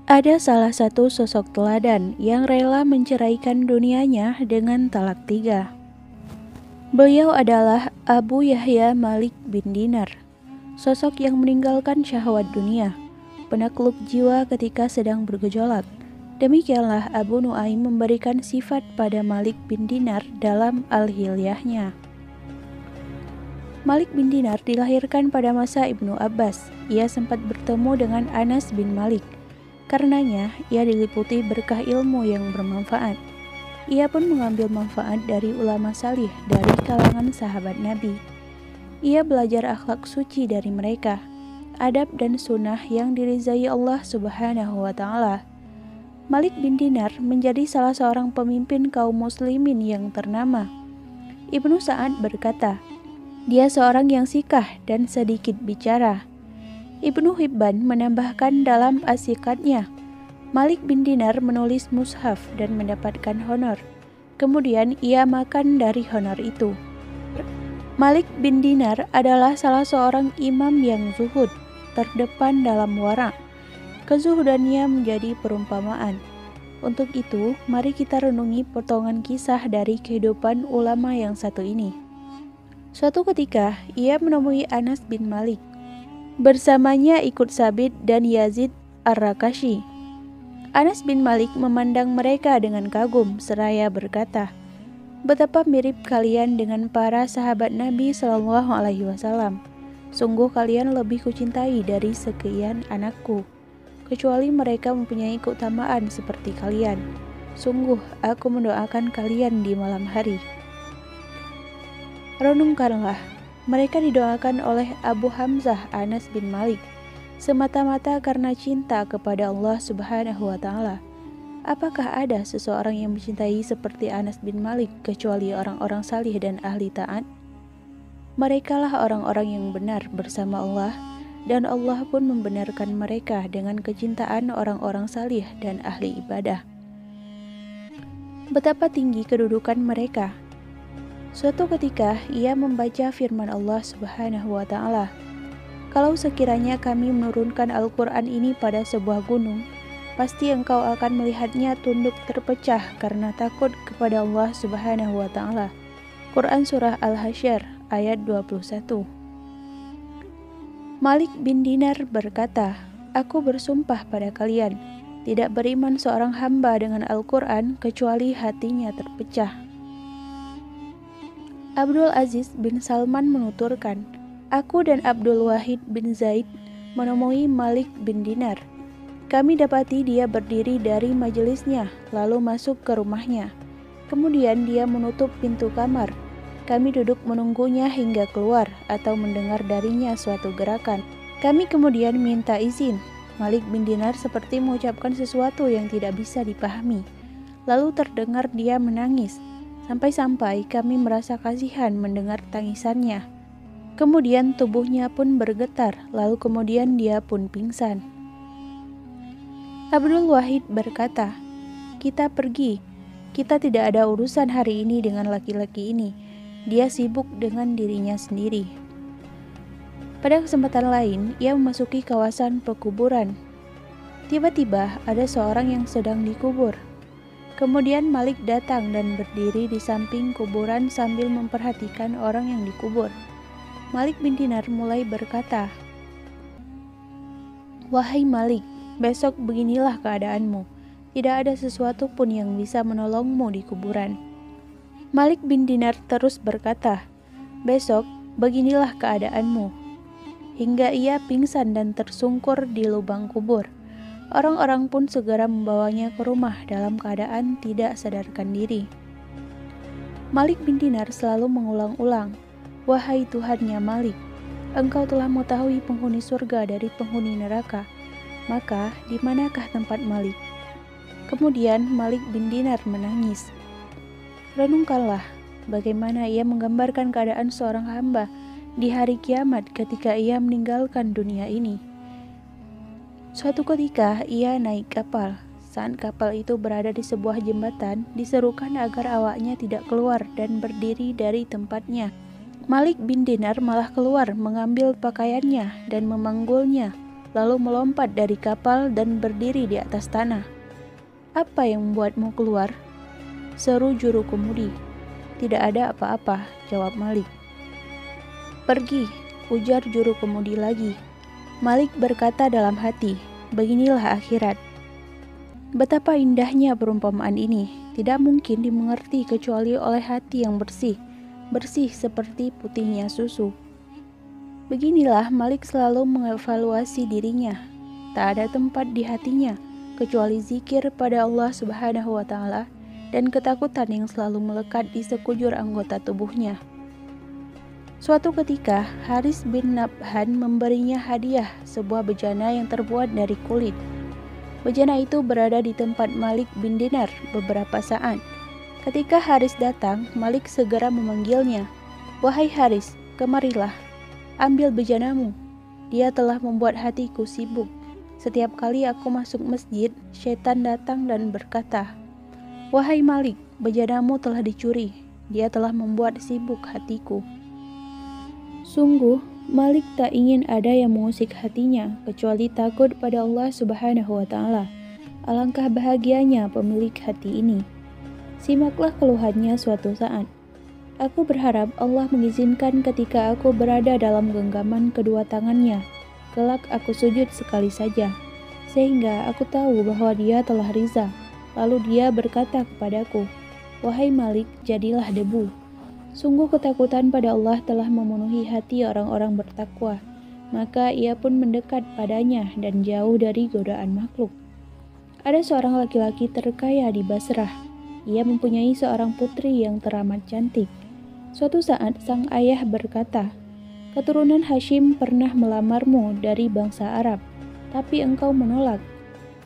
Ada salah satu sosok teladan yang rela menceraikan dunianya dengan talak 3. Beliau adalah Abu Yahya Malik bin Dinar, sosok yang meninggalkan syahwat dunia, penakluk jiwa ketika sedang bergejolak. Demikianlah Abu Nuaim memberikan sifat pada Malik bin Dinar dalam Al-Hilyahnya. Malik bin Dinar dilahirkan pada masa Ibnu Abbas. Ia sempat bertemu dengan Anas bin Malik. Karenanya, ia diliputi berkah ilmu yang bermanfaat. Ia pun mengambil manfaat dari ulama salih dari kalangan sahabat Nabi. Ia belajar akhlak suci dari mereka, adab dan sunnah yang diridhai Allah Subhanahu wa Ta'ala. Malik bin Dinar menjadi salah seorang pemimpin kaum muslimin yang ternama. Ibnu Sa'ad berkata, dia seorang yang sikah dan sedikit bicara. Ibnu Hibban menambahkan dalam asikatnya, Malik bin Dinar menulis mushaf dan mendapatkan honor. Kemudian ia makan dari honor itu. Malik bin Dinar adalah salah seorang imam yang zuhud, terdepan dalam wara. Kezuhudannya menjadi perumpamaan. Untuk itu, mari kita renungi potongan kisah dari kehidupan ulama yang satu ini. Suatu ketika, ia menemui Anas bin Malik. Bersamanya ikut Sabit dan Yazid Ar-Rakashi. Anas bin Malik memandang mereka dengan kagum seraya berkata, betapa mirip kalian dengan para sahabat Nabi Shallallahu Alaihi Wasallam. Sungguh kalian lebih kucintai dari sekian anakku, kecuali mereka mempunyai keutamaan seperti kalian. Sungguh aku mendoakan kalian di malam hari. Renungkanlah, mereka didoakan oleh Abu Hamzah Anas bin Malik semata-mata karena cinta kepada Allah Subhanahu wa Ta'ala. Apakah ada seseorang yang mencintai seperti Anas bin Malik kecuali orang-orang salih dan ahli taat? Merekalah orang-orang yang benar bersama Allah, dan Allah pun membenarkan mereka dengan kecintaan orang-orang salih dan ahli ibadah. Betapa tinggi kedudukan mereka. Suatu ketika ia membaca firman Allah Subhanahu wa Ta'ala, kalau sekiranya kami menurunkan Al-Quran ini pada sebuah gunung, pasti engkau akan melihatnya tunduk terpecah karena takut kepada Allah Subhanahu wa Ta'ala. Quran Surah Al-Hasyr ayat 21. Malik bin Dinar berkata, aku bersumpah pada kalian, tidak beriman seorang hamba dengan Al-Quran kecuali hatinya terpecah. Abdul Aziz bin Salman menuturkan, aku dan Abdul Wahid bin Zaid menemui Malik bin Dinar. Kami dapati dia berdiri dari majelisnya, lalu masuk ke rumahnya. Kemudian dia menutup pintu kamar. Kami duduk menunggunya hingga keluar atau mendengar darinya suatu gerakan. Kami kemudian minta izin. Malik bin Dinar seperti mengucapkan sesuatu yang tidak bisa dipahami. Lalu terdengar dia menangis. Sampai-sampai kami merasa kasihan mendengar tangisannya. Kemudian tubuhnya pun bergetar, lalu kemudian dia pun pingsan. Abdul Wahid berkata, kita pergi. Kita tidak ada urusan hari ini dengan laki-laki ini. Dia sibuk dengan dirinya sendiri. Pada kesempatan lain, ia memasuki kawasan pekuburan. Tiba-tiba ada seorang yang sedang dikubur. Kemudian Malik datang dan berdiri di samping kuburan sambil memperhatikan orang yang dikubur. Malik bin Dinar mulai berkata, wahai Malik, besok beginilah keadaanmu. Tidak ada sesuatu pun yang bisa menolongmu di kuburan. Malik bin Dinar terus berkata, besok beginilah keadaanmu. Hingga ia pingsan dan tersungkur di lubang kubur. Orang-orang pun segera membawanya ke rumah dalam keadaan tidak sadarkan diri. Malik bin Dinar selalu mengulang-ulang, wahai Tuhannya Malik, engkau telah mengetahui penghuni surga dari penghuni neraka, maka di manakah tempat Malik? Kemudian Malik bin Dinar menangis. Renungkanlah bagaimana ia menggambarkan keadaan seorang hamba di hari kiamat ketika ia meninggalkan dunia ini. Suatu ketika ia naik kapal. Saat kapal itu berada di sebuah jembatan, diserukan agar awaknya tidak keluar dan berdiri dari tempatnya. Malik bin Dinar malah keluar mengambil pakaiannya dan memanggulnya. lalu melompat dari kapal dan berdiri di atas tanah. "Apa yang membuatmu keluar?" seru juru kemudi. "Tidak ada apa-apa," jawab Malik. "Pergi," ujar juru kemudi lagi. Malik berkata dalam hati, "Beginilah akhirat." Betapa indahnya perumpamaan ini, tidak mungkin dimengerti kecuali oleh hati yang bersih, bersih seperti putihnya susu. Beginilah Malik selalu mengevaluasi dirinya. Tak ada tempat di hatinya kecuali zikir pada Allah Subhanahu wa Ta'ala dan ketakutan yang selalu melekat di sekujur anggota tubuhnya. Suatu ketika, Haris bin Nabhan memberinya hadiah sebuah bejana yang terbuat dari kulit. Bejana itu berada di tempat Malik bin Dinar beberapa saat. Ketika Haris datang, Malik segera memanggilnya. "Wahai Haris, kemarilah, ambil bejanamu. Dia telah membuat hatiku sibuk. Setiap kali aku masuk masjid, syaitan datang dan berkata, 'Wahai Malik, bejanamu telah dicuri. Dia telah membuat sibuk hatiku.'" Sungguh, Malik tak ingin ada yang mengusik hatinya kecuali takut pada Allah Subhanahu wa Ta'ala. Alangkah bahagianya pemilik hati ini. Simaklah keluhannya suatu saat. "Aku berharap Allah mengizinkan ketika aku berada dalam genggaman kedua tangannya. Kelak aku sujud sekali saja, sehingga aku tahu bahwa Dia telah ridha. Lalu Dia berkata kepadaku, 'Wahai Malik, jadilah debu.' Sungguh ketakutan pada Allah telah memenuhi hati orang-orang bertakwa, maka ia pun mendekat padanya dan jauh dari godaan makhluk." Ada seorang laki-laki terkaya di Basrah. Ia mempunyai seorang putri yang teramat cantik. Suatu saat sang ayah berkata, "Keturunan Hashim pernah melamarmu dari bangsa Arab, tapi engkau menolak.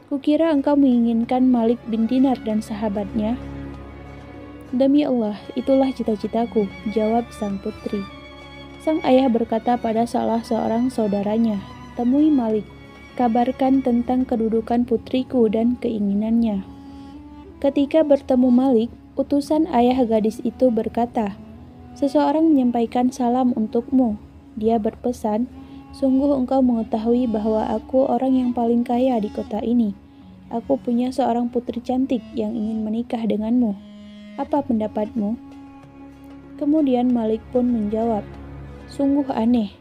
Kukira engkau menginginkan Malik bin Dinar dan sahabatnya." "Demi Allah, itulah cita-citaku," jawab sang putri. Sang ayah berkata pada salah seorang saudaranya, "Temui Malik, kabarkan tentang kedudukan putriku dan keinginannya." Ketika bertemu Malik, utusan ayah gadis itu berkata, "Seseorang menyampaikan salam untukmu. Dia berpesan, 'Sungguh engkau mengetahui bahwa aku orang yang paling kaya di kota ini. Aku punya seorang putri cantik yang ingin menikah denganmu. Apa pendapatmu?' Kemudian Malik pun menjawab, 'Sungguh aneh.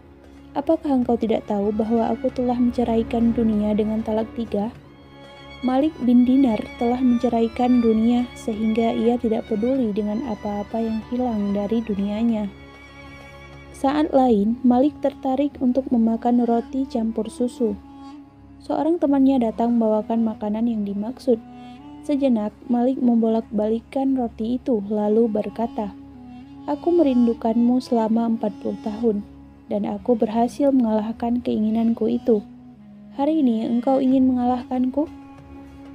Apakah engkau tidak tahu bahwa aku telah menceraikan dunia dengan talak 3? Malik bin Dinar telah menceraikan dunia sehingga ia tidak peduli dengan apa-apa yang hilang dari dunianya.' Saat lain, Malik tertarik untuk memakan roti campur susu. Seorang temannya datang membawakan makanan yang dimaksud. Sejenak, Malik membolak-balikkan roti itu lalu berkata, 'Aku merindukanmu selama 40 tahun, dan aku berhasil mengalahkan keinginanku itu. Hari ini engkau ingin mengalahkanku?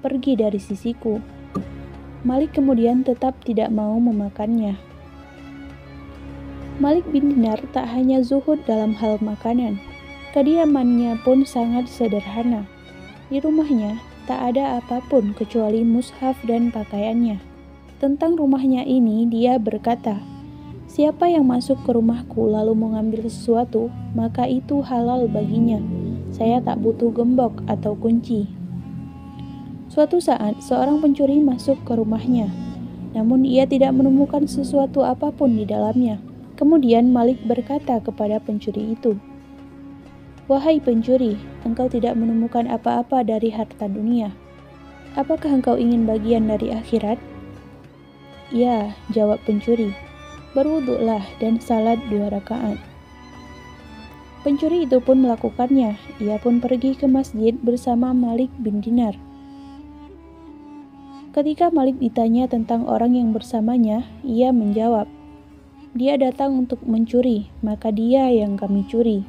Pergi dari sisiku.' Malik kemudian tetap tidak mau memakannya. Malik bin Dinar tak hanya zuhud dalam hal makanan, kediamannya pun sangat sederhana. Di rumahnya, tak ada apapun kecuali mushaf dan pakaiannya. Tentang rumahnya ini, dia berkata, "Siapa yang masuk ke rumahku lalu mengambil sesuatu, maka itu halal baginya. Saya tak butuh gembok atau kunci." Suatu saat, seorang pencuri masuk ke rumahnya, namun ia tidak menemukan sesuatu apapun di dalamnya. Kemudian Malik berkata kepada pencuri itu, "Wahai pencuri, engkau tidak menemukan apa-apa dari harta dunia. Apakah engkau ingin bagian dari akhirat?" "Ya," jawab pencuri, "berwuduklah dan salat 2 rakaat." Pencuri itu pun melakukannya. Ia pun pergi ke masjid bersama Malik bin Dinar. Ketika Malik ditanya tentang orang yang bersamanya, ia menjawab, "Dia datang untuk mencuri, maka dia yang kami curi."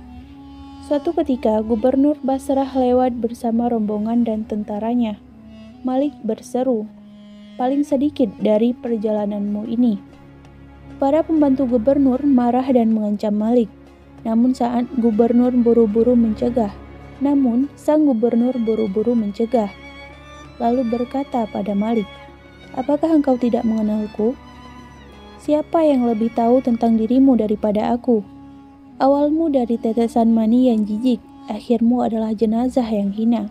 Suatu ketika, Gubernur Basrah lewat bersama rombongan dan tentaranya. Malik berseru, "Paling sedikit dari perjalananmu ini." Para pembantu gubernur marah dan mengancam Malik. Namun sang gubernur buru-buru mencegah. Lalu berkata pada Malik, "Apakah engkau tidak mengenalku? Siapa yang lebih tahu tentang dirimu daripada aku? Awalmu dari tetesan mani yang jijik, akhirmu adalah jenazah yang hina.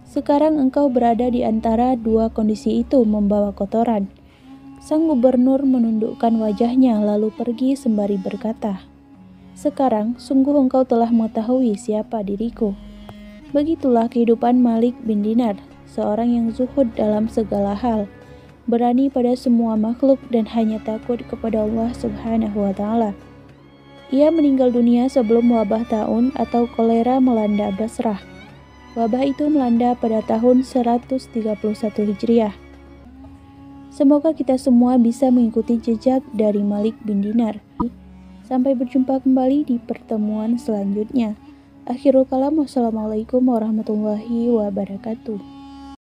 Sekarang engkau berada di antara dua kondisi itu membawa kotoran. Sang gubernur menundukkan wajahnya lalu pergi sembari berkata, "Sekarang sungguh engkau telah mengetahui siapa diriku." Begitulah kehidupan Malik bin Dinar, seorang yang zuhud dalam segala hal, berani pada semua makhluk dan hanya takut kepada Allah Subhanahu wa Ta'ala. Ia meninggal dunia sebelum wabah taun atau kolera melanda Basrah. Wabah itu melanda pada tahun 131 Hijriah. Semoga kita semua bisa mengikuti jejak dari Malik bin Dinar. Sampai berjumpa kembali di pertemuan selanjutnya. Akhirul kalam, wassalamualaikum warahmatullahi wabarakatuh.